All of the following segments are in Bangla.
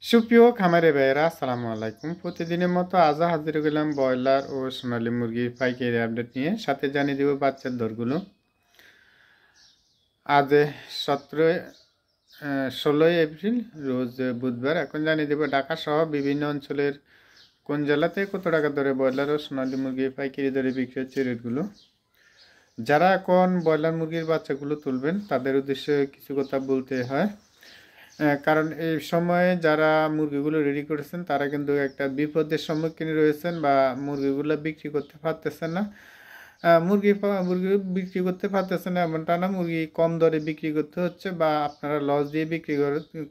সুপ্রিয় খামারে ভাইয়েরা আসসালামু আলাইকুম। প্রতিদিনের মতো আজও হাজির হলাম ব্রয়লার ও সোনালী মুরগির পাইকারি আপডেট নিয়ে। সাথে জানিয়ে দেব বাচ্চার দরগুলো। আজ 16 এপ্রিল রোজ বুধবার। এখন জানিয়ে দেব ঢাকা সহ বিভিন্ন অঞ্চলের কোন জেলাতে কত টাকা দরে ব্রয়লার ও সোনালী মুরগি পাইকারি দরে বিক্রি হচ্ছে রেটগুলো। যারা এখন ব্রয়লার মুরগির বাচ্চাগুলো তুলবেন তাদের উদ্দেশ্যে কিছু কথা বলতে হয়। কারণ এই সময়ে যারা মুরগিগুলো রেডি করেছেন তারা কিন্তু একটা বিপদের সম্মুখীন রয়েছেন বা মুরগিগুলো বিক্রি করতে পারতেছেন না। মুরগি বিক্রি করতে পারতেছেন না এমনটা না, মুরগি কম দরে বিক্রি করতে হচ্ছে বা আপনারা লস দিয়ে বিক্রি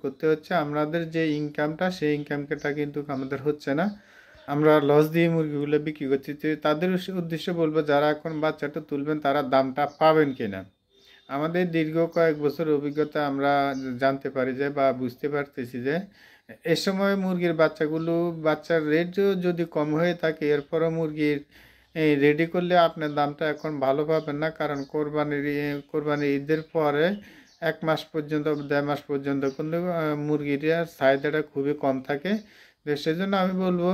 করতে হচ্ছে। আমাদের যে ইনকামটা সেই ইনকামটা কিন্তু আমাদের হচ্ছে না, আমরা লস দিয়ে মুরগিগুলো বিক্রি করছি। তো তাদের উদ্দেশ্যে বলবো যারা এখন বাচ্চাটা তুলবেন তারা দামটা পাবেন কিনা। আমাদের দীর্ঘ কয়েক বছর অভিজ্ঞতা আমরা জানতে পারি যে বা বুঝতে পারতেছি যে এ সময় মুরগির বাচ্চার রেট যদি কম হয়ে থাকে এরপরও মুরগির রেডি করলে আপনার দামটা এখন ভালো পাবেন না। কারণ কোরবানির ঈদের পরে 1 মাস পর্যন্ত 1.5 মাস পর্যন্ত কিন্তু মুরগির চাহিদাটা খুবই কম থাকে। তো সেজন্য আমি বলবো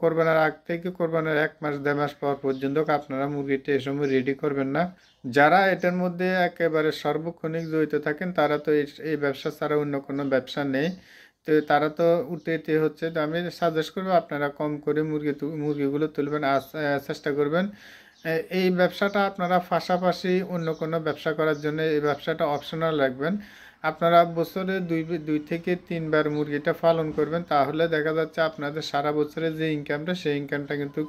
কোরবানির আগ থেকে কোরবানির 1 মাস 1.5 মাস পর পর্যন্ত আপনারা মুরগিটা এ সময় রেডি করবেন না। যারা এটার মধ্যে একেবারে সর্বক্ষণিক জড়িত থাকেন তারা তো এই ব্যবসা ছাড়া অন্য কোনো ব্যবসা নেই। তো তারা তো উঠতে হচ্ছে। তো আমি সাজেস্ট করবো আপনারা কম করে মুরগিগুলো তুলবেন, চেষ্টা করবেন। এই ব্যবসাটা আপনারা পাশাপাশি অন্য কোনো ব্যবসা করার জন্য এই ব্যবসাটা অপশনাল রাখবেন। আপনারা বছরে দুই থেকে 3 বার মুরগিটা পালন করবেন, তাহলে দেখা যাচ্ছে আপনাদের সারা বছরের যে ইনকামটা সেই ইনকামটা কিন্তু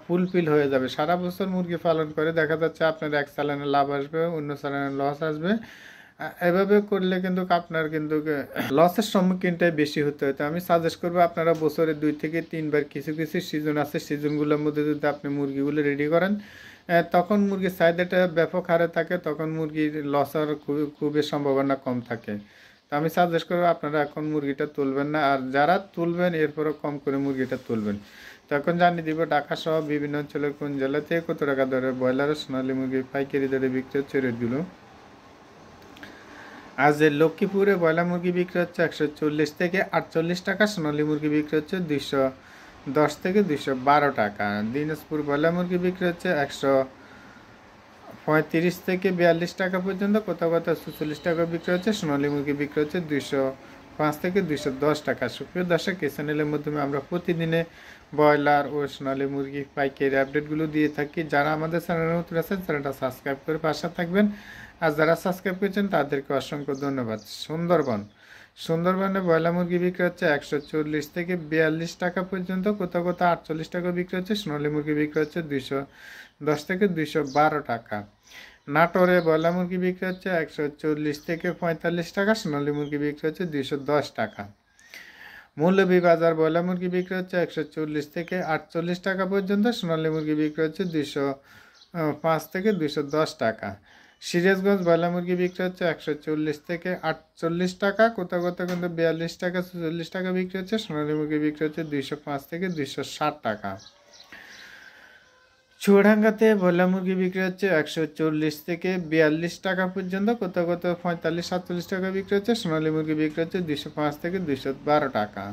ফুলফিল হয়ে যাবে। সারা বছর মুরগি পালন করে দেখা যাচ্ছে আপনার এক চালানে লাভ আসবে, অন্য চালানে লস আসবে। এভাবে করলে কিন্তু আপনার কিন্তু লসের সম্মুখীনটাই বেশি হতে হয়। তো আমি সাজেস্ট করবো আপনারা বছরে 2 থেকে 3 বার কিছু কিছু সিজন আছে, সিজনগুলোর মধ্যে যদি আপনি মুরগিগুলো রেডি করেন তখন মুরগির চাহিদাটা ব্যাপক হারে থাকে, তখন মুরগির লস হওয়ার খুবই সম্ভাবনা কম থাকে। তো আমি সাজেস্ট করবো আপনারা এখন মুরগিটা তুলবেন না, আর যারা তুলবেন এরপরও কম করে মুরগিটা তুলবেন। তো এখন জানিয়ে দিব ঢাকা সহ বিভিন্ন অঞ্চলের কোন জেলাতে কত টাকা দরে ব্রয়লার ও সোনালী মুরগি পাইকারি দরে বিক্রি হচ্ছে রেটগুলো। আজ লক্ষ্মীপুরে ব্রয়লার মুরগি বিক্রি হচ্ছে 140 থেকে 48 টাকা, সোনালী মুরগি বিক্রি হচ্ছে 210 থেকে 212 টাকা। দিনাজপুর ব্রয়লার মুরগি বিক্রি হচ্ছে 135 থেকে 42 টাকা পর্যন্ত, কোথাও কোথাও 46 টাকা বিক্রি হচ্ছে। সোনালী মুরগি বিক্রি হচ্ছে 205 থেকে 210 টাকা। সুপ্রিয় দর্শক, এই চ্যানেলের মাধ্যমে আমরা প্রতিদিনে ব্রয়লার ও সোনালী মুরগি পাইকারি আপডেটগুলো দিয়ে থাকি। যারা আমাদের চ্যানেলের নতুন আছেন চ্যানেলটা সাবস্ক্রাইব করে পাশে থাকবেন, আর যারা সাবস্ক্রাইব করেছেন তাদেরকে অসংখ্য ধন্যবাদ। সুন্দরবনে ব্রয়লার মুরগি বিক্রি হচ্ছে 140 থেকে 42 টাকা পর্যন্ত, কোথাও কোথাও 48 টাকা বিক্রি হচ্ছে। সোনালী মুরগি বিক্রি হচ্ছে 210 থেকে 212 টাকা। নাটোরে ব্রয়লার মুরগি বিক্রি হচ্ছে 140 থেকে 45 টাকা, সোনালী মুরগি বিক্রি হচ্ছে 210 টাকা। মৌলভীবাজার ব্রয়লার মুরগি বিক্রি হচ্ছে 140 থেকে 48 টাকা পর্যন্ত, সোনালী মুরগি বিক্রি হচ্ছে 205 থেকে 210 টাকা। সিরাজগঞ্জ ব্রয়লার মুরগি বিক্রি হচ্ছে 140 থেকে 48 টাকা, কোথাও কোথাও কিন্তু 42 টাকা 44 টাকা বিক্রি হচ্ছে। সোনালী মুরগি বিক্রি হচ্ছে 205 থেকে 260 টাকা। চুয়াডাঙ্গাতে ব্রয়লার মুরগি বিক্রি হচ্ছে 140 থেকে 42 টাকা পর্যন্ত, কোথাও কোথাও 45-47 টাকা বিক্রি হচ্ছে। সোনালী মুরগি বিক্রি হচ্ছে 205 থেকে 212 টাকা।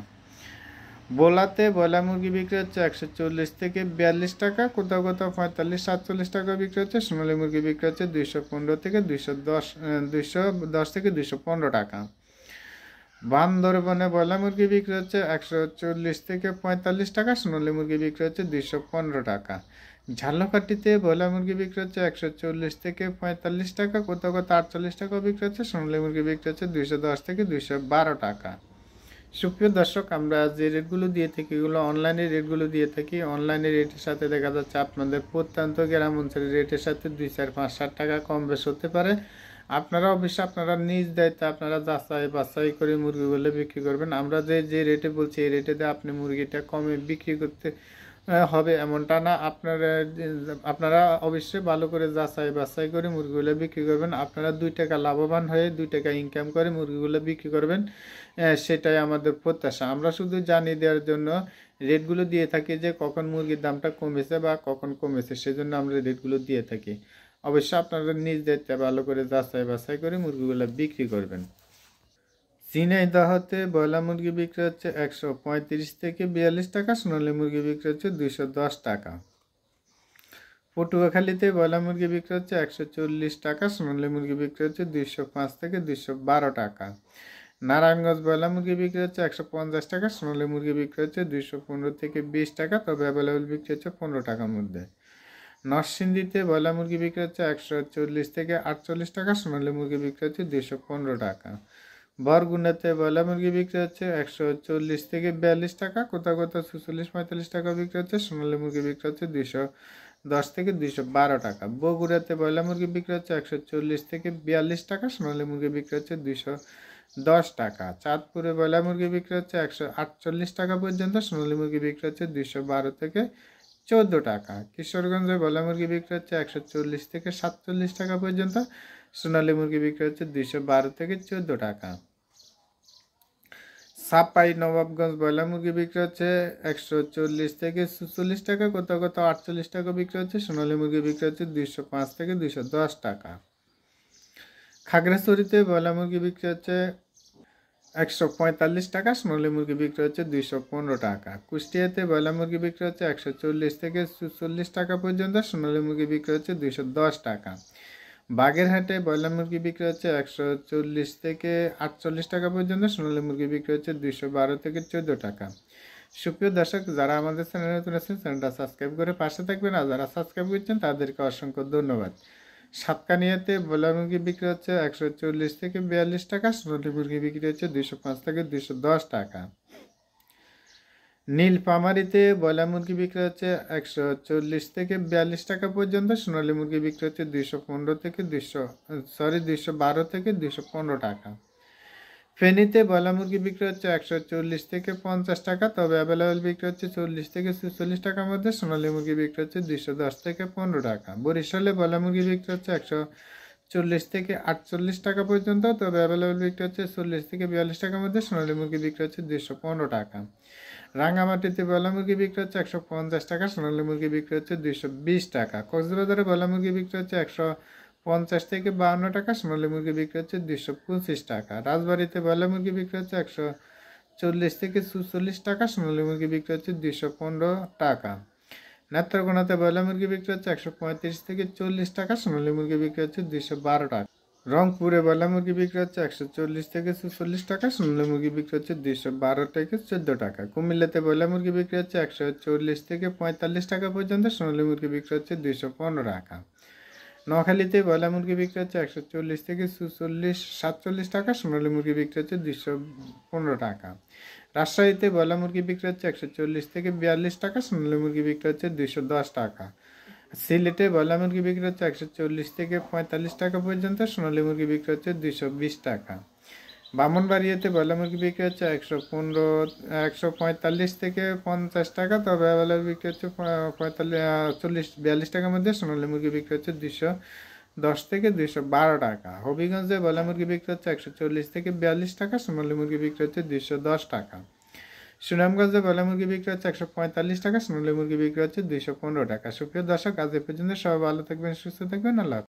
বোলাতে ব্রয়লার মুরগি বিক্রি হচ্ছে 140 থেকে 42 টাকা, কোথাও কোথাও 45-47 টাকা বিক্রি হচ্ছে। সোনালী মুরগি বিক্রি হচ্ছে 215 থেকে 210 থেকে 215 টাকা। বান্দরবনে ব্রয়লার মুরগি বিক্রি হচ্ছে 140 থেকে 45 টাকা, সোনালী মুরগি বিক্রি হচ্ছে 215 টাকা। ঝালকাঠিতে ব্রয়লার মুরগি বিক্রি হচ্ছে 140 থেকে 45 টাকা, কোথাও কোথাও 48 টাকা বিক্রি হচ্ছে। সোনালী মুরগি বিক্রি হচ্ছে 210 থেকে 212 টাকা। সুপ্রিয় দর্শক, আমরা যে রেটগুলো দিয়ে থাকি এগুলো অনলাইনে রেটগুলো দিয়ে থাকি। অনলাইনে রেটের সাথে দেখা যাচ্ছে আপনাদের প্রত্যন্ত গ্রাম অঞ্চলের রেটের সাথে 2, 4, 5, 7 টাকা কম বেশ হতে পারে। আপনারা অবশ্যই আপনারা নিজ দায়িত্বে আপনারা যাচাই বাছাই করে মুরগিগুলো বিক্রি করবেন। আমরা যে রেটে বলছি এই রেটে দিয়ে আপনি মুরগিটা কমে বিক্রি করতে হবে এমনটা না। আপনারা অবশ্যই ভালো করে যাচাই বাছাই করে মুরগিগুলো বিক্রি করবেন। আপনারা 2 টাকা লাভবান হয়ে 2 টাকা ইনকাম করে মুরগিগুলো বিক্রি করবেন, সেটাই আমাদের প্রত্যাশা। আমরা শুধু জানিয়ে দেওয়ার জন্য রেটগুলো দিয়ে থাকি যে কখন মুরগির দামটা কমেছে বা কখন কমেছে, সেজন্য আমরা রেটগুলো দিয়ে থাকি। অবশ্যই আপনারা নিজ দায়িত্বে ভালো করে যাচাই বাছাই করে মুরগিগুলো বিক্রি করবেন। ঝিনাইদহতে ব্রয়লার মুরগি বিক্রি হচ্ছে 135 থেকে 42 টাকা, সোনালী মুরগি বিক্রি হচ্ছে 210 টাকা। পটুয়াখালীতে ব্রয়লার মুরগি বিক্রি হচ্ছে 140 টাকা, সোনালী মুরগি বিক্রি হচ্ছে 205 থেকে 212 টাকা। নারায়ণগঞ্জ ব্রয়লার মুরগি বিক্রি হচ্ছে 150 টাকা, সোনালী মুরগি বিক্রি হচ্ছে 215 থেকে 20 টাকা, তবে অ্যাভেলেবেল বিক্রি হচ্ছে 15 টাকার মধ্যে। নরসিংদীতে ব্রয়লার মুরগি বিক্রি হচ্ছে 140 থেকে 48 টাকা, সোনালী মুরগি বিক্রি হচ্ছে 215 টাকা। বরগুনাতে ব্রয়লার মুরগি বিক্রি হচ্ছে 140 থেকে 42 টাকা, কোথাও কোথাও 46-45 টাকা বিক্রি হচ্ছে, সোনালী মুরগি বিক্রি হচ্ছে 210 থেকে 212 টাকা। বগুড়াতে ব্রয়লার মুরগি বিক্রি হচ্ছে 140 থেকে 42 টাকা, সোনালী মুরগি বিক্রি হচ্ছে 210 টাকা। চাঁদপুরে ব্রয়লার মুরগি বিক্রি হচ্ছে 148 টাকা পর্যন্ত, সোনালী মুরগি বিক্রি হচ্ছে 212 থেকে 14 টাকা। কিশোরগঞ্জে ব্রয়লার মুরগি বিক্রি হচ্ছে 140 থেকে 47 টাকা পর্যন্ত, সোনালী মুরগি বিক্রি হচ্ছে 212 থেকে 14 টাকা। চাপাই নবাবগঞ্জ ব্রয়লার মুরগি বিক্রি হচ্ছে 140 থেকে 46 টাকা, কোথাও কোথাও 48 টাকা বিক্রি হচ্ছে, সোনালী মুরগি বিক্রি হচ্ছে 205 থেকে 210 টাকা। খাগড়াছড়িতে ব্রয়লার মুরগি বিক্রি হচ্ছে 145 টাকা, সোনালী মুরগি বিক্রি হচ্ছে 215 টাকা। কুষ্টিয়াতে ব্রয়লার মুরগি বিক্রি হচ্ছে 140 থেকে 44 টাকা পর্যন্ত, সোনালী মুরগি বিক্রি হচ্ছে 210 টাকা। বাগেরহাটে ব্রয়লার মুরগি বিক্রি হচ্ছে 140 থেকে 48 টাকা পর্যন্ত, সোনালী মুরগি বিক্রি হচ্ছে 212 থেকে 14 টাকা। সুপ্রিয় দর্শক, যারা আমাদের চ্যানেলে নতুন আছেন চ্যানেলটা সাবস্ক্রাইব করে পাশে থাকবেন, আর যারা সাবস্ক্রাইব করছেন তাদেরকে অসংখ্য ধন্যবাদ। সাতকানিয়াতে ব্রয়লার মুরগি বিক্রি হচ্ছে 140 থেকে 42 টাকা, সোনালী মুরগি বিক্রি হচ্ছে 205 থেকে 210 টাকা। নীলফামারীতে ব্রয়লার মুরগি বিক্রি হচ্ছে 140 থেকে 42 টাকা পর্যন্ত, সোনালী মুরগি বিক্রি হচ্ছে 212 থেকে 215 টাকা। ফেনীতে ব্রয়লার মুরগি বিক্রি হচ্ছে 140 থেকে 50 টাকা, তবে অ্যাভেলেবেল বিক্রি হচ্ছে 40 থেকে 46 টাকার মধ্যে, সোনালী মুরগি বিক্রি হচ্ছে 210 থেকে 15 টাকা। বরিশালে ব্রয়লার মুরগি বিক্রি হচ্ছে 140 থেকে 48 টাকা পর্যন্ত, তবে অ্যাভেলেবেল বিক্রি হচ্ছে 40 থেকে 42 টাকার মধ্যে, সোনালী মুরগি বিক্রি হচ্ছে 215 টাকা। রাঙ্গামাটিতে ব্রয়লার মুরগি বিক্রি হচ্ছে 150 টাকা, সোনালী মুরগি বিক্রি হচ্ছে 220 টাকা। কক্সবাজারে ব্রয়লার মুরগি বিক্রি হচ্ছে 150 থেকে 52 টাকা, সোনালী মুরগি বিক্রি হচ্ছে 225 টাকা। রাজবাড়িতে ব্রয়লার মুরগি বিক্রি হচ্ছে 140 থেকে 46 টাকা, সোনালী মুরগি বিক্রি হচ্ছে 215 টাকা। নেত্রকোনাতে ব্রয়লার মুরগি বিক্রি হচ্ছে 135 থেকে 40 টাকা, সোনালী মুরগি বিক্রি হচ্ছে 212 টাকা। রংপুরে ব্রয়লার মুরগি বিক্রি হচ্ছে 140 থেকে 46 টাকা, সোনালী মুরগি বিক্রি হচ্ছে 212 থেকে 14 টাকা। কুমিল্লাতে ব্রয়লার মুরগি বিক্রি হচ্ছে 140 থেকে 45 টাকা পর্যন্ত, সোনালী মুরগি বিক্রি হচ্ছে 215 টাকা। নোয়াখালীতে ব্রয়লার মুরগি বিক্রি হচ্ছে 140 থেকে 47 টাকা, সোনালী মুরগি বিক্রি হচ্ছে 215 টাকা। রাজশাহীতে ব্রয়লার মুরগি বিক্রি হচ্ছে 140 থেকে 42 টাকা, সোনালী মুরগি বিক্রি হচ্ছে 210 টাকা। সিলেটে ব্রয়লার মুরগি বিক্রি হচ্ছে 140 থেকে 45 টাকা পর্যন্ত, সোনালী মুরগি বিক্রি হচ্ছে 220 টাকা। ব্রাহ্মণবাড়িয়াতে ব্রয়লার মুরগি বিক্রি হচ্ছে 145 থেকে 50 টাকা, তবে অ্যাভেলেবল বিক্রি হচ্ছে 42 টাকার মধ্যে, সোনালী মুরগি বিক্রি হচ্ছে 210 থেকে 212 টাকা। হবিগঞ্জে ব্রয়লার মুরগি বিক্রি হচ্ছে 140 থেকে 42 টাকা, সোনালী মুরগি বিক্রি হচ্ছে 210 টাকা। সুনামগঞ্জে ব্রয়লার মুরগি বিক্রি হচ্ছে 145 টাকা, সোনালী মুরগি বিক্রি হচ্ছে 215 টাকা। সুপ্রিয় দর্শক, আজ এ পর্যন্ত। সবাই ভালো থাকবেন, সুস্থ থাকবেন, আল্লাহ হাফেজ।